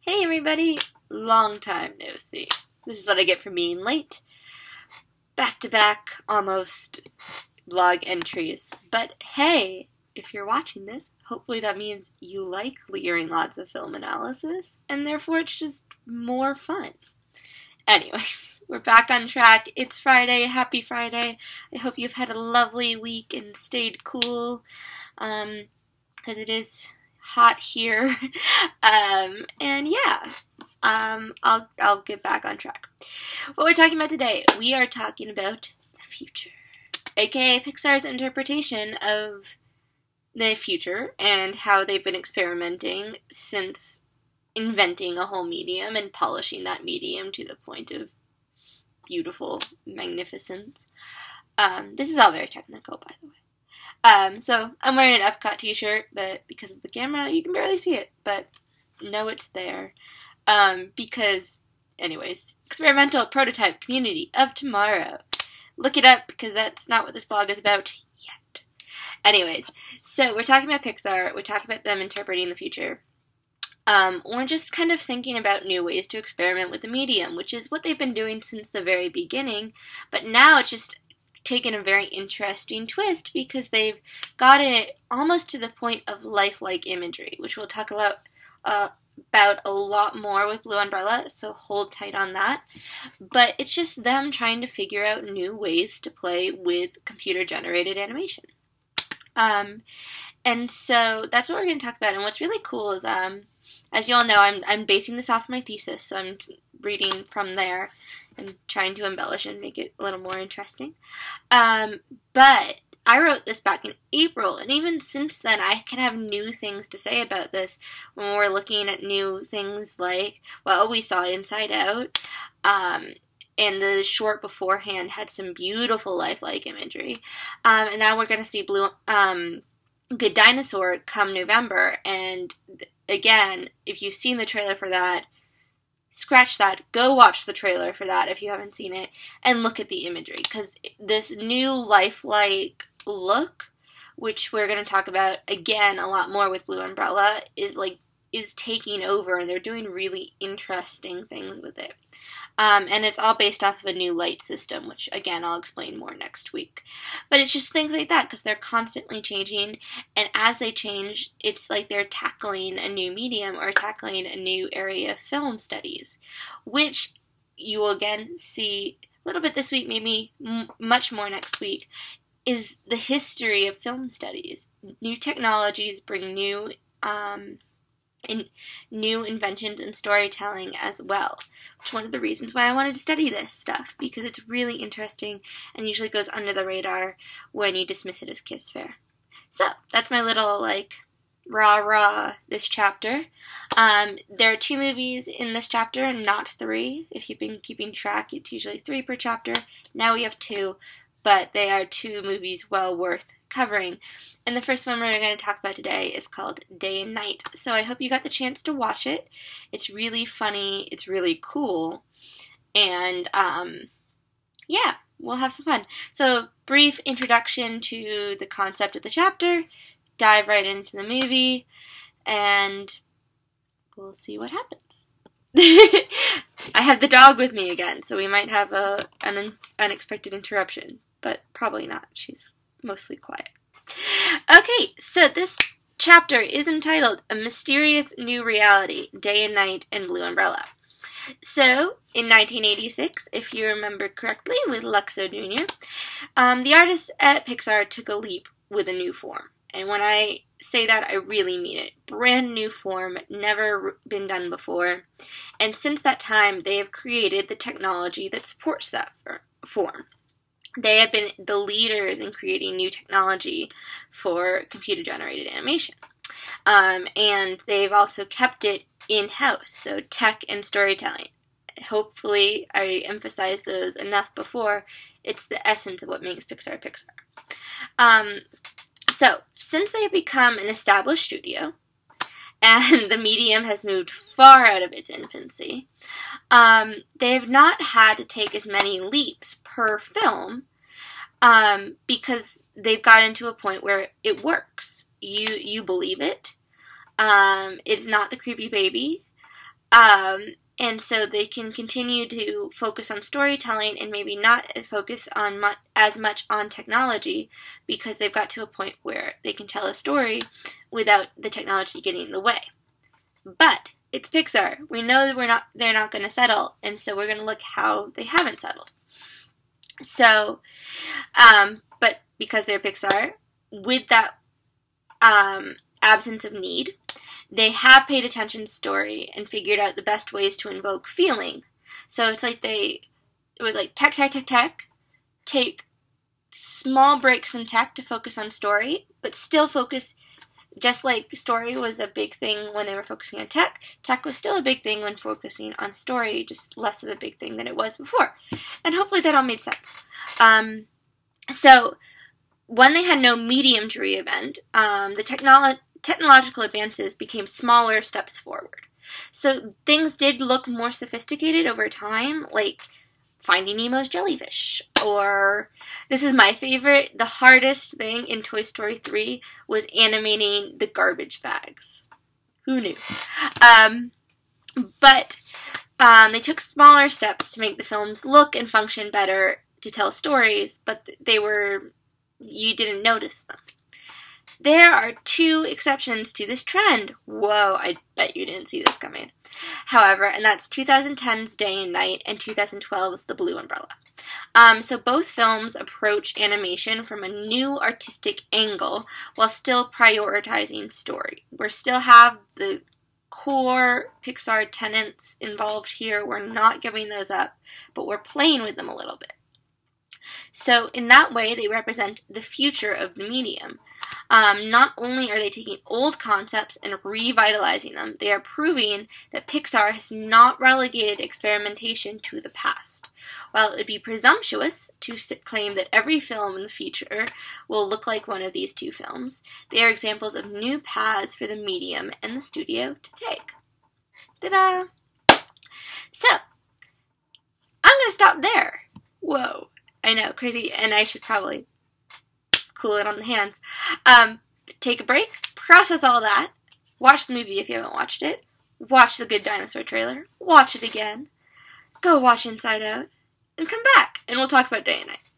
Hey everybody, long time no see. This is what I get for being late. Back to back, almost blog entries. But hey, if you're watching this, hopefully that means you like hearing lots of film analysis, and therefore it's just more fun. Anyways, we're back on track. It's Friday. Happy Friday. I hope you've had a lovely week and stayed cool, because it is hot here. And yeah, I'll get back on track. What we're talking about today, we are talking about the future, aka Pixar's interpretation of the future and how they've been experimenting since inventing a whole medium and polishing that medium to the point of beautiful magnificence. This is all very technical, by the way. So I'm wearing an Epcot t-shirt, but because of the camera, you can barely see it, but know it's there. Because, anyways, experimental prototype community of tomorrow. Look it up, because that's not what this blog is about yet. Anyways, so we're talking about Pixar, we're talking about them interpreting the future. We're just kind of thinking about new ways to experiment with the medium, which is what they've been doing since the very beginning, but now it's just taken a very interesting twist because they've got it almost to the point of lifelike imagery, which we'll talk about a lot more with Blue Umbrella, so hold tight on that. But it's just them trying to figure out new ways to play with computer-generated animation. And so that's what we're going to talk about. And what's really cool is, as you all know, I'm basing this off my thesis, so I'm reading from there and trying to embellish and make it a little more interesting. But I wrote this back in April, and even since then, I can have new things to say about this when we're looking at new things like, well, we saw Inside Out, and the short beforehand had some beautiful lifelike imagery. And now we're going to see Good Dinosaur come November, and again, if you've seen the trailer for that, scratch that, go watch the trailer for that if you haven't seen it, and look at the imagery, because this new lifelike look, which we're going to talk about again a lot more with Blue Umbrella, is taking over, and they're doing really interesting things with it. And it's all based off of a new light system, which, again, I'll explain more next week. But it's just things like that, because they're constantly changing, and as they change, it's like they're tackling a new medium or tackling a new area of film studies, which you will, again, see a little bit this week, maybe much more next week, is the history of film studies. New technologies bring new inventions in storytelling as well, which is one of the reasons why I wanted to study this stuff, because it's really interesting and usually goes under the radar when you dismiss it as kids' fare. So that's my little rah this chapter. There are 2 movies in this chapter, not 3. If you've been keeping track, it's usually 3 per chapter. Now we have 2, but they are 2 movies well worth covering. And the first one we're going to talk about today is called Day and Night. So I hope you got the chance to watch it. It's really funny, it's really cool, and yeah, we'll have some fun. So brief introduction to the concept of the chapter, dive right into the movie, and we'll see what happens. I have the dog with me again, so we might have an unexpected interruption, but probably not. She's mostly quiet. Okay, so this chapter is entitled A Mysterious New Reality, Day and Night and Blue Umbrella. So, in 1986, if you remember correctly, with Luxo Jr., the artists at Pixar took a leap with a new form. And when I say that, I really mean it. Brand new form, never been done before. And since that time, they have created the technology that supports that form. They have been the leaders in creating new technology for computer-generated animation. And they've also kept it in-house, so tech and storytelling. Hopefully, I emphasized those enough before. It's the essence of what makes Pixar Pixar. So, since they have become an established studio, and the medium has moved far out of its infancy, they have not had to take as many leaps per film, because they've gotten to a point where it works. You believe it. It's not the creepy baby. And so they can continue to focus on storytelling and maybe not focus on as much on technology, because they've got to a point where they can tell a story without the technology getting in the way. But it's Pixar. We know that they're not going to settle, and so we're going to look how they haven't settled. So, but because they're Pixar, with that absence of need, they have paid attention to story and figured out the best ways to invoke feeling. So it's like it was like tech, take small breaks in tech to focus on story, but still focus, just like story was a big thing when they were focusing on tech, tech was still a big thing when focusing on story, just less of a big thing than it was before. And hopefully that all made sense. So when they had no medium to reinvent, the technological advances became smaller steps forward. So things did look more sophisticated over time, like Finding Nemo's jellyfish, or, this is my favorite, the hardest thing in Toy Story 3 was animating the garbage bags. Who knew? But they took smaller steps to make the films look and function better to tell stories, but you didn't notice them. There are 2 exceptions to this trend. Whoa, I bet you didn't see this coming. However, and that's 2010's Day and Night and 2012's The Blue Umbrella. So both films approach animation from a new artistic angle while still prioritizing story. We still have the core Pixar tenets involved here. We're not giving those up, but we're playing with them a little bit. So in that way, they represent the future of the medium. Not only are they taking old concepts and revitalizing them, they are proving that Pixar has not relegated experimentation to the past. While it would be presumptuous to claim that every film in the future will look like one of these 2 films, they are examples of new paths for the medium and the studio to take. Ta-da! So, I'm going to stop there. Whoa. I know, crazy, and I should probably cool it on the hands. Take a break, process all that, watch the movie if you haven't watched it, watch the Good Dinosaur trailer, watch it again, go watch Inside Out, and come back, and we'll talk about Day and Night.